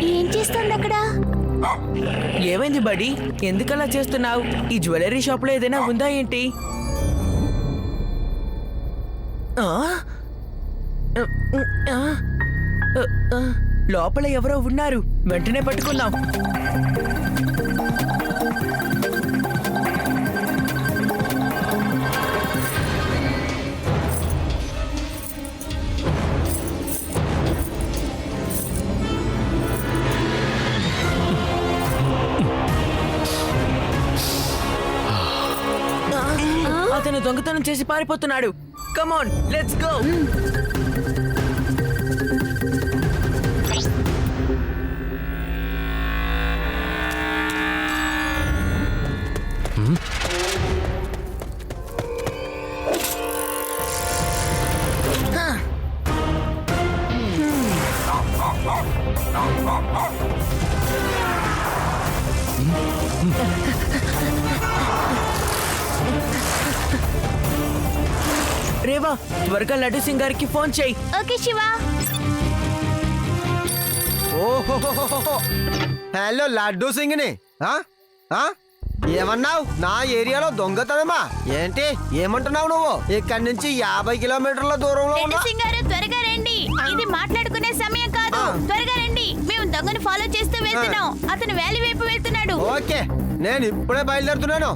ఏం చేస్తుంది అక్కడ? ఏమైంది బడి? ఎందుకలా చేస్తున్నావు? ఈ జ్యువెలరీ షాప్ లో ఏదైనా ఉందా ఏంటి? లోపల ఎవరో ఉన్నారు, వెంటనే పట్టుకుందాం. అతను దొంగతనం చేసి పారిపోతున్నాడు. కమాన్, లెట్స్ గో. రేవా, త్వరగా లడ్డు సింగ్ గారికి ఫోన్ చేయి. ఓకే శివ. ఓహో, హలో లడ్డు సింగ్ ని. ఏమన్నావు? నా ఏరియాలో దొంగతనమా? ఏంటి ఏమంటున్నావు నువ్వు? ఇక్కడి నుంచి 50 కిలోమీటర్ల దూరంలో ఉన్నా. సింగారు త్వరగా రండి, ఇది మాట్లాడుకునే సమయం కాదు. త్వరగా రండి, మేము దొంగను ఫాలో చేస్తూ వెళ్తున్నాం. అతను వ్యాలీ వైపు వెళ్తున్నాడు. ఓకే, నేను ఇప్పుడే బయలుదేరుతున్నాను.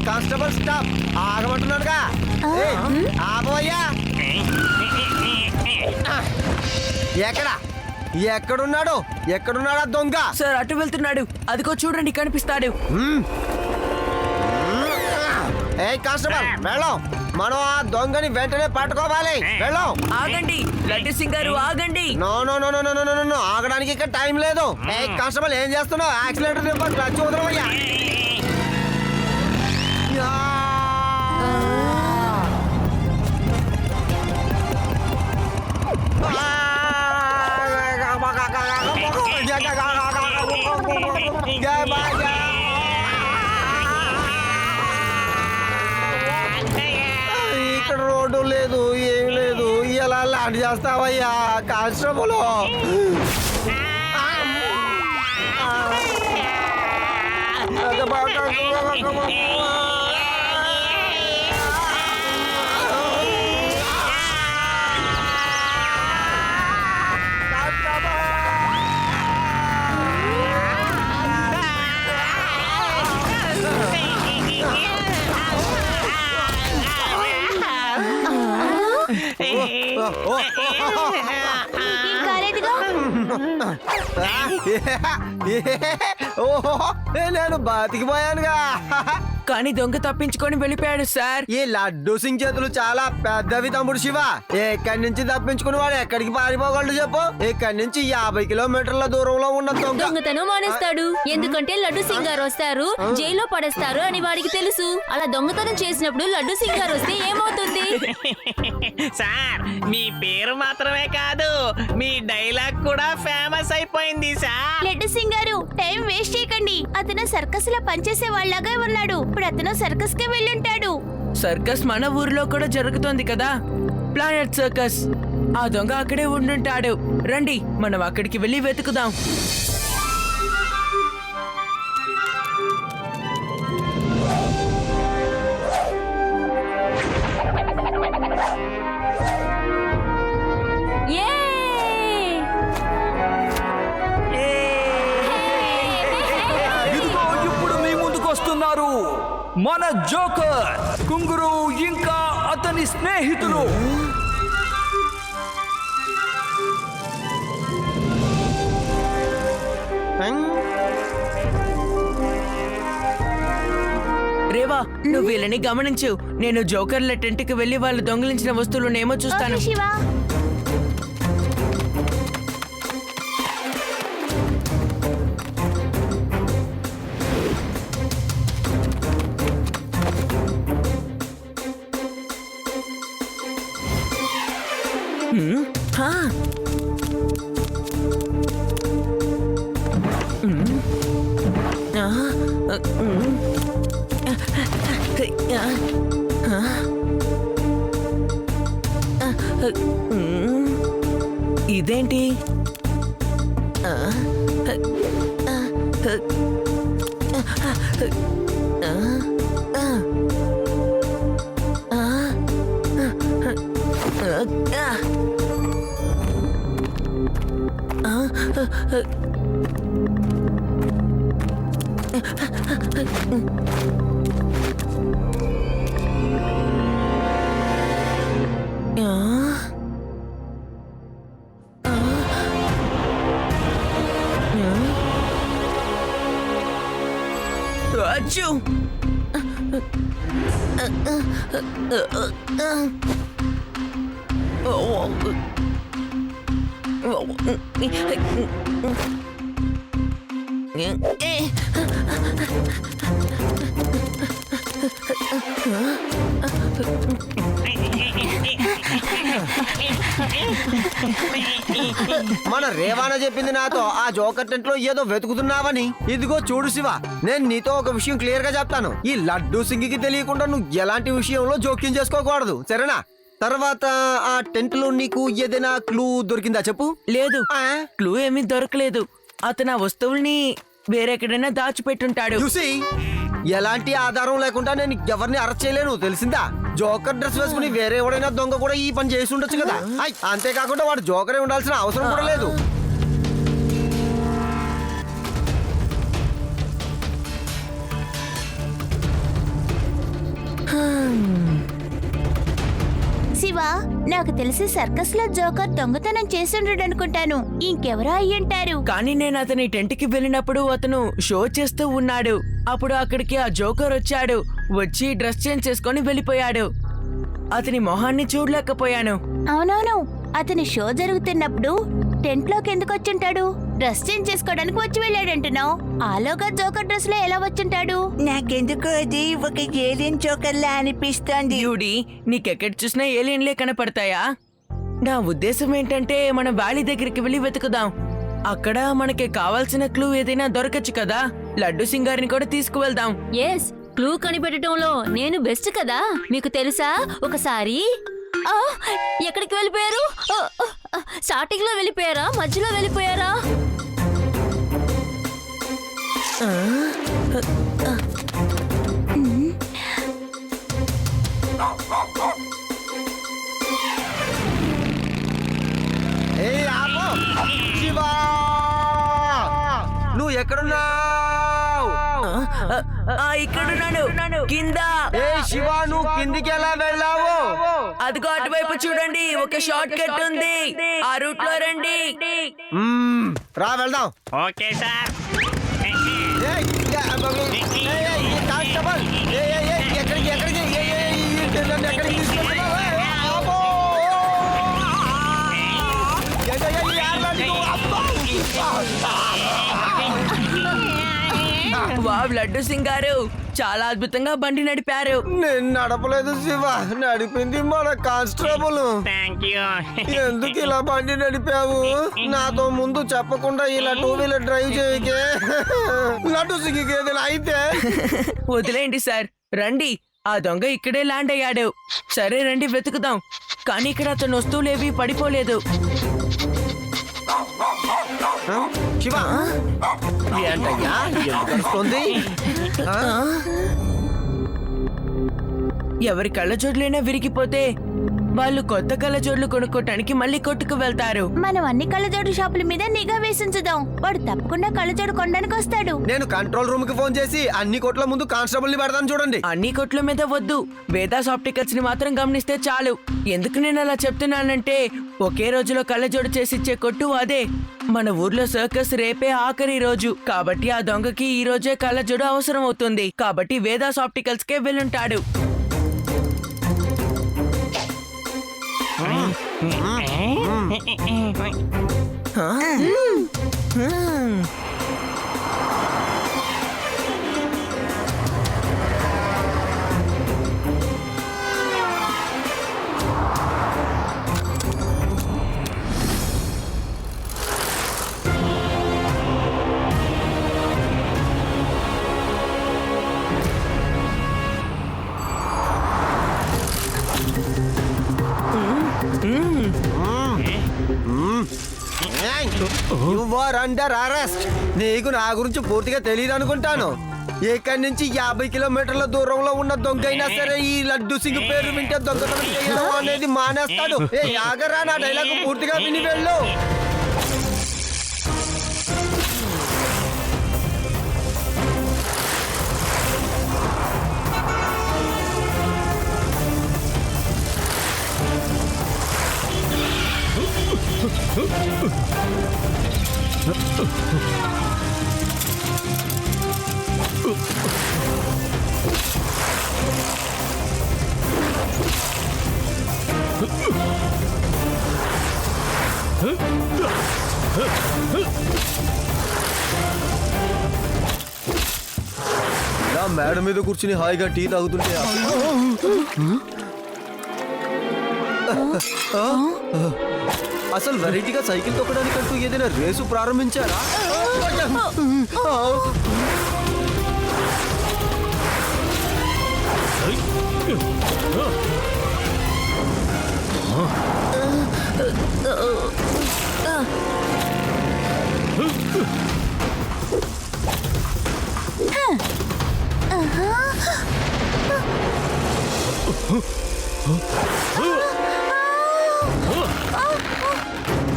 కానిస్టేబుల్ స్టాప్, ఆగమంటున్నాడుగా. ఆపోయ్యా. ఎక్కడ ఎక్కడున్నాడు? ఎక్కడున్నాడా దొంగ? సార్, అటు వెళ్తున్నాడు. అదిగో చూడండి, కనిపిస్తాడు. ఏ కానిస్టేబుల్, వెళ్ళం. మనం ఆ దొంగని వెంటనే పట్టుకోవాలి. వెళ్ళం. ఆగండి లడ్డు సింగ్ గారు, ఆగండి. No no no no no no no, ఆగడానికి ఇక్కడ టైం లేదు. ఏ కానిస్టేబుల్, ఏం చేస్తున్నావు? యాక్సిడెంట్ క్లచ్ వదలవయ్యా. ఇక్కడ రోడ్డు లేదు, ఏమి లేదు. ఎలా ల్యాండ్ చేస్తావయ్యా కానిస్టేబుల్? ఓహో, నేను బతికిపోయానుగా. కానీ దొంగ తప్పించుకొని వెళ్ళిపోయాడు సార్. ఈ లడ్డు సింగ్ చేతులు చాలా పెద్దవి తమ్ముడు శివ. ఎక్కడి నుంచి తప్పించుకుని వాడు ఎక్కడికి పారిపోగలడు చెప్పు? ఇక్కడి నుంచి 50 కిలోమీటర్ల దూరంలో ఉన్న దొంగ దొంగతనం మానేస్తాడు. ఎందుకంటే లడ్డు సింగారు వస్తారు, జైల్లో పడేస్తారు అని వాడికి తెలుసు. అలా దొంగతనం చేసినప్పుడు లడ్డు సింగారు వస్తే ఏమవుతుంది? సార్ మీ పేరు మాత్రమే కాదు, మీ డైలాగ్ కూడా ఫేమస్ అయిపోయింది సార్. లడ్డు సింగ్ గారు, టైం వేస్ట్ చేయకండి. అతను సర్కస్ లో పనిచేసే వాళ్ళగా ఉన్నాడు. ఇప్పుడు అతను సర్కస్ కి వెళ్ళుంటాడు. సర్కస్ మన ఊర్లో కూడా జరుగుతోంది కదా, ప్లానెట్ సర్కస్. ఆ దొంగ అక్కడే ఉండుంటాడు. రండి మనం అక్కడికి వెళ్ళి వెతుకుదాం. యే! ఇదిగో ఇప్పుడు మీ ముందుకు వస్తున్నారు మన జోకర్, కుంగురు ఇంకా అతని స్నేహితులు. రేవా, నువ్వు వీళ్ళని గమనించు. నేను జోకర్ల టెంట్ కి వెళ్ళి వాళ్ళు దొంగిలించిన వస్తువులనేమో చూస్తాను. ఓకే శివ. హా. ఇదేంటి? అచ్చు! మన రేవాన చెప్పింది నాతో ఆ జోకర్ టెంట్ లో ఏదో వెతుకుతున్నావని. ఇదిగో చూడు శివ, నేను నీతో ఒక విషయం క్లియర్ గా చెప్తాను. ఈ లడ్డు సింగికి తెలియకుండా నువ్వు ఎలాంటి విషయంలో జోక్యం చేసుకోకూడదు, సరేనా? తర్వాత ఆ టెంట్ లో నీకు ఏదైనా క్లూ దొరికిందా చెప్పు? లేదు, ఆ? క్లూ ఏమీ దొరకలేదు. అతను ఆ వస్తువుల్ని వేరెక్కడైనా దాచిపెట్టుంటాడు. చూసి ఎలాంటి ఆధారం లేకుండా నేను ఎవరిని అరెస్ట్ చేయలేను, తెలిసిందా? జోకర్ డ్రెస్ వేసుకుని వేరే ఎవడైనా దొంగ కూడా ఈ పని చేసి ఉండొచ్చు కదా. అంతేకాకుండా వాడు జోకరే ఉండాల్సిన అవసరం కూడా లేదు. శివ, నాకు తెలిసి సర్కస్ లో జోకర్ దొంగతనం చేస్తుండడు అనుకుంటాను. ఇంకెవరో అయ్యుంటారు. కానీ నేను అతని టెంట్ కి వెళ్ళినప్పుడు అతను షో చేస్తూ ఉన్నాడు. అప్పుడు అక్కడికి ఆ జోకర్ వచ్చాడు. వచ్చి డ్రెస్ చేంజ్ చేసుకొని వెళ్ళిపోయాడు. అతని మొహాన్ని చూడలేకపోయాను. అవునవును, అతని షో జరుగుతున్నప్పుడు టెంట్ లోకి ఎందుకు వచ్చుంటాడు? డ్రెస్ చేంజ్ చేసుకోవడానికి వచ్చి వెళ్ళాడంటున్నావు. ఆలోగా జోకర్ డ్రెస్ లో ఎలా వచ్చుంటాడు? నాకెందుకు అది ఒక ఏలియన్ జోకర్లా అనిపిస్తోంది. డ్యూడీ, నీకెక్కడ చూసినా ఏలియన్లే కనపడతాయా? నా ఉద్దేశం ఏంటంటే మనం వ్యాలీ దగ్గరికి వెళ్ళి వెతుకుదాం. అక్కడ మనకి కావాల్సిన క్లూ ఏదైనా దొరకచ్చు కదా. లడ్డు సింగారిని కూడా తీసుకువెళ్దాం. ఎస్, క్లూ కనిపెట్టడంలో నేను బెస్ట్ కదా. మీకు తెలుసా, ఒకసారి ఎక్కడికి వెళ్ళిపోయారు? స్టార్టింగ్ లో వెళ్ళిపోయారా, మధ్యలో వెళ్ళిపోయారా? ఏయ్ ఆపు! శివా! నువ్వు ఎక్కడున్నావు? ఇక్కడున్నాను, కింద. ఏ శివా, నువ్వు కిందికి ఎలా వెళ్ళావు? అదిగో అటువైపు చూడండి, ఒక షార్ట్ కట్ ఉంది. ఆ రూట్ లో రండి. రా వెళ్దాం. Okay sir. ఏయ్, కానిస్టేబుల్, వావ్ లడ్డు సింగ్ గారు చాలా అద్భుతంగా బండి నడిపారు. నేను నడపలేదు శివ, నడిపింది మన కానిస్టేబుల్. Thank you. ఎందుకు ఇలా బండి నడిపావు? నాతో ముందు చెప్పకుండా ఇలా 2 వీలర్ డ్రైవ్ చేయకే. లడ్డు సింగికి ఏదైనా అయితే వదిలేయండి సార్, రండి. ఆ దొంగ ఇక్కడే ల్యాండ్ అయ్యాడు. సరే రండి వెతుకుదాం. కానీ ఇక్కడ అతను వస్తువులేవి పడిపోలేదు. శివ ఏంటయ్యా ఎందుకు వస్తుంది? ఎవరి కళ్ళజోడ్లైనా విరిగిపోతే వాళ్ళు కొత్త కళ్ళజోడ్లు కొనుక్కోటానికి మళ్ళీ కొట్టుకు వెళ్తారు. మనం అన్ని కళ్ళజోడు షాపుల మీద నిఘా వేసించుదాం. వాడు తప్పకుండా కళ్ళజోడు కొనడానికి వస్తాడు. నేను కంట్రోల్ రూమ్ కి ఫోన్ చేసి అన్ని కోట్ల ముందు కానిస్టేబుల్ ని పెడతాను చూడండి. అన్ని కొట్ల మీద వద్దు, వేదాస్ ఆప్టికల్స్ ని మాత్రం గమనిస్తే చాలు. ఎందుకు నేను అలా చెప్తున్నానంటే ఒకే రోజులో కళ్ళజోడు చేసిచ్చే కొట్టు అదే. మన ఊర్లో సర్కస్ రేపే ఆఖరి రోజు కాబట్టి ఆ దొంగకి ఈ రోజే కళ్ళజోడు అవసరం అవుతుంది. కాబట్టి వేదాస్ ఆప్టికల్స్ కే వెళ్ళుంటాడు. You are under arrest. నీకు నా గురించి పూర్తిగా తెలియదు అనుకుంటాను. ఇక్కడి నుంచి 50 కిలోమీటర్ల దూరంలో ఉన్న దొంగ అయినా సరే ఈ లడ్డు సింగ్ పేరు వింటే దొంగతనం చేయడం అనేది మానేస్తాడు. ఆగరా, నా డైలాగ్ పూర్తిగా విని వెళ్ళు. ఇలా మేడ మీద కూర్చుని హాయిగా టీ తాగుతుంటే అసలు వెరైటీగా సైకిల్ తొక్కడానికంటూ ఏదైనా రేసు ప్రారంభించారా?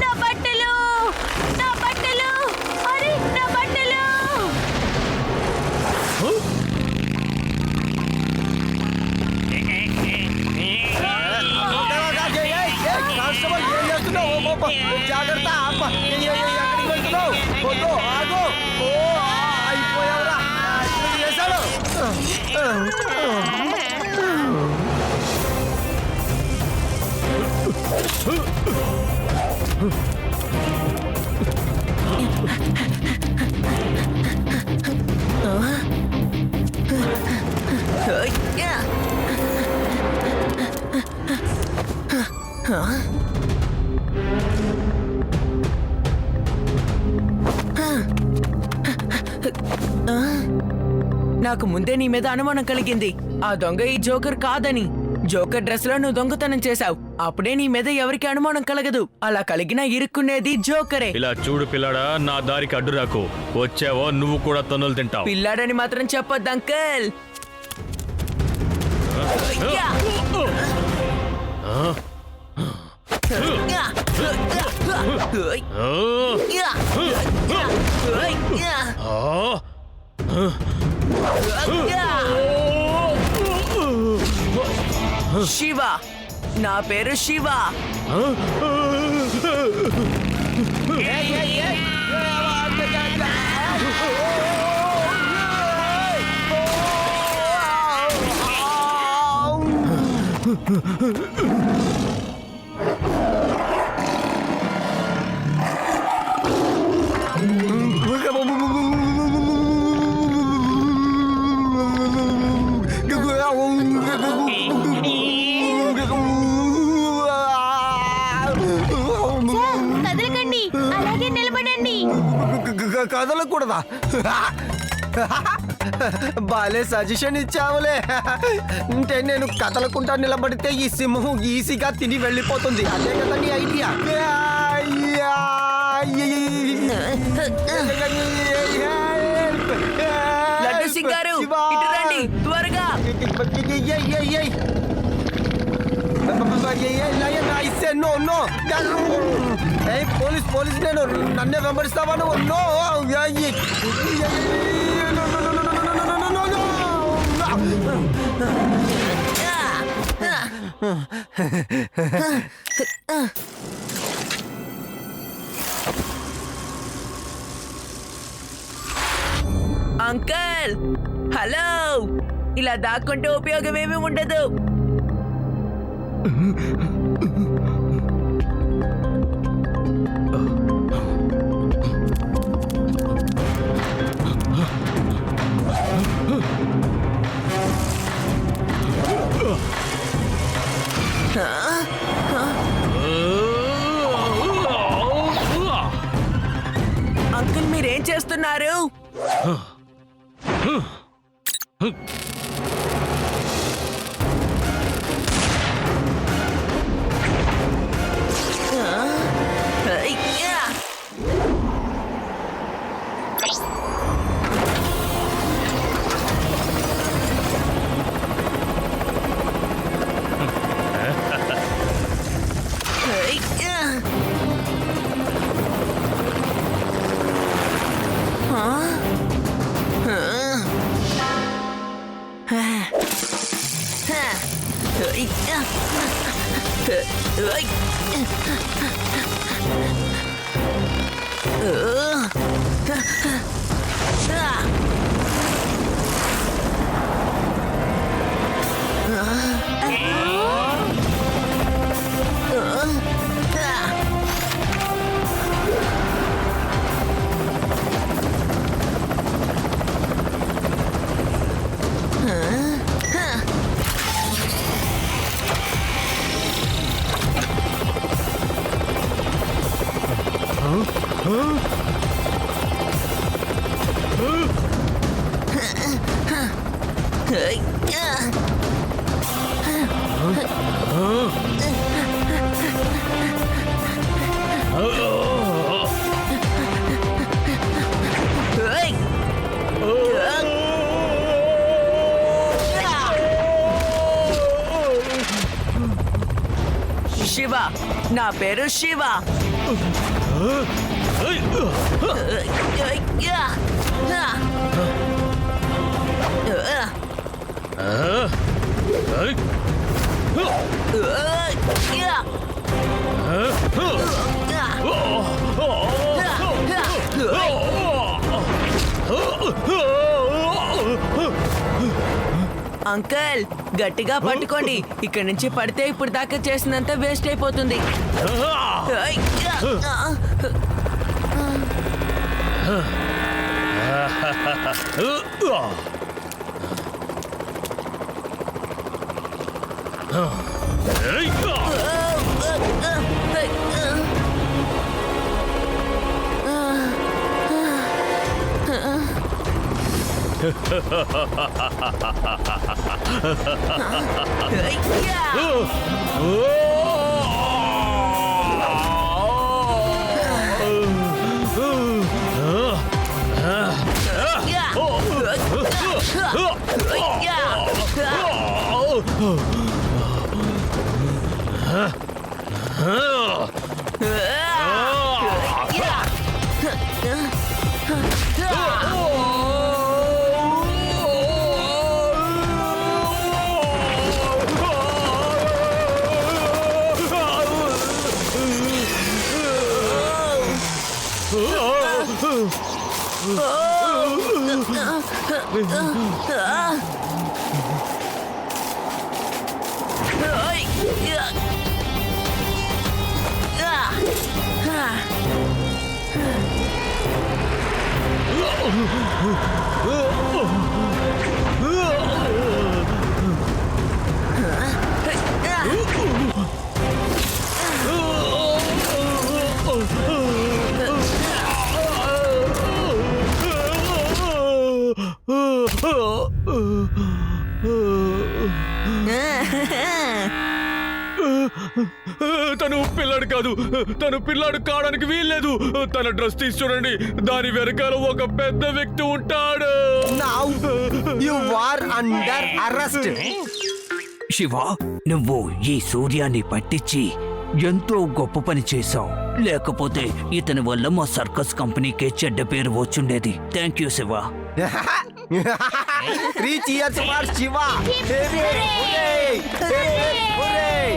నా బట్టలు, నా బట్టలు, అరే నా బట్టలు. కానిస్టేబుల్ ఏం చేస్తున్నావు? జాగ్రత్త, ఎక్కడికి వెళ్తున్నావు? వద్దు, ఆగు. అయిపోయావురా, చేశాడు. నాకు ముందే నీ మీద అనుమానం కలిగింది. ఆ దొంగ ఈ జోకర్ కాదని. జోకర్ డ్రెస్ లో నువ్వు దొంగతనం చేశావు. అప్పుడే నీ మీద ఎవరికి అనుమానం కలగదు. అలా కలిగినా ఇరుక్కునేది జోకరే. ఇలా చూడు పిల్లాడా, నా దారికి అడ్డు రాకు. వచ్చావో నువ్వు కూడా తన్నులు తింటావు. పిల్లాడని మాత్రం చెప్పొద్దు అంకల్. శివ, నా పేరు శివ. సార్, కదలకండి, అలాగే నిలబడండి. కదలకూడదా? బాలే సజెషన్ ఇచ్చావులే. అంటే నేను కదలకుండా నిలబడితే ఈ సింహం ఈజీగా తిని వెళ్ళిపోతుంది. అదే కదా నీ ఐడియా? లడ్డు సింగ్ గారు, ఇటు రండి త్వరగా. పోలీస్ పోలీస్, నేను నన్నే వెంబడిస్తావా నువ్వు? నో. Uncle, hello. ఇలా దాక్కుంటే ఉపయోగం ఏమీ ఉండదు. అంకుల్, మీరేం చేస్తున్నారు? శివ, నా పేరు శివ. అంకల్, గట్టిగా పట్టుకోండి. ఇక్కడి నుంచి పడితే ఇప్పుడు దాకా చేసినంత వేస్ట్ అయిపోతుంది. తను పిల్లాడు కాదు, తను పిల్లాడు కావడానికి వీల్లేదు. తన డ్రెస్ తీసి చూడండి, దాని వెనకాల ఒక పెద్ద వ్యక్తి ఉంటాడు. Now you are under arrest. Shiva, నువ్వు ఈ సూర్యాన్ని పట్టించి ఎంతో గొప్ప పని చేశావు. లేకపోతే ఇతని వల్ల మా సర్కస్ కంపెనీకే చెడ్డ పేరు వచ్చుండేది. Thank you Shiva. 3 cheers for Shiva. Hooray! Hooray! Hooray!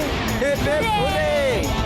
Hooray!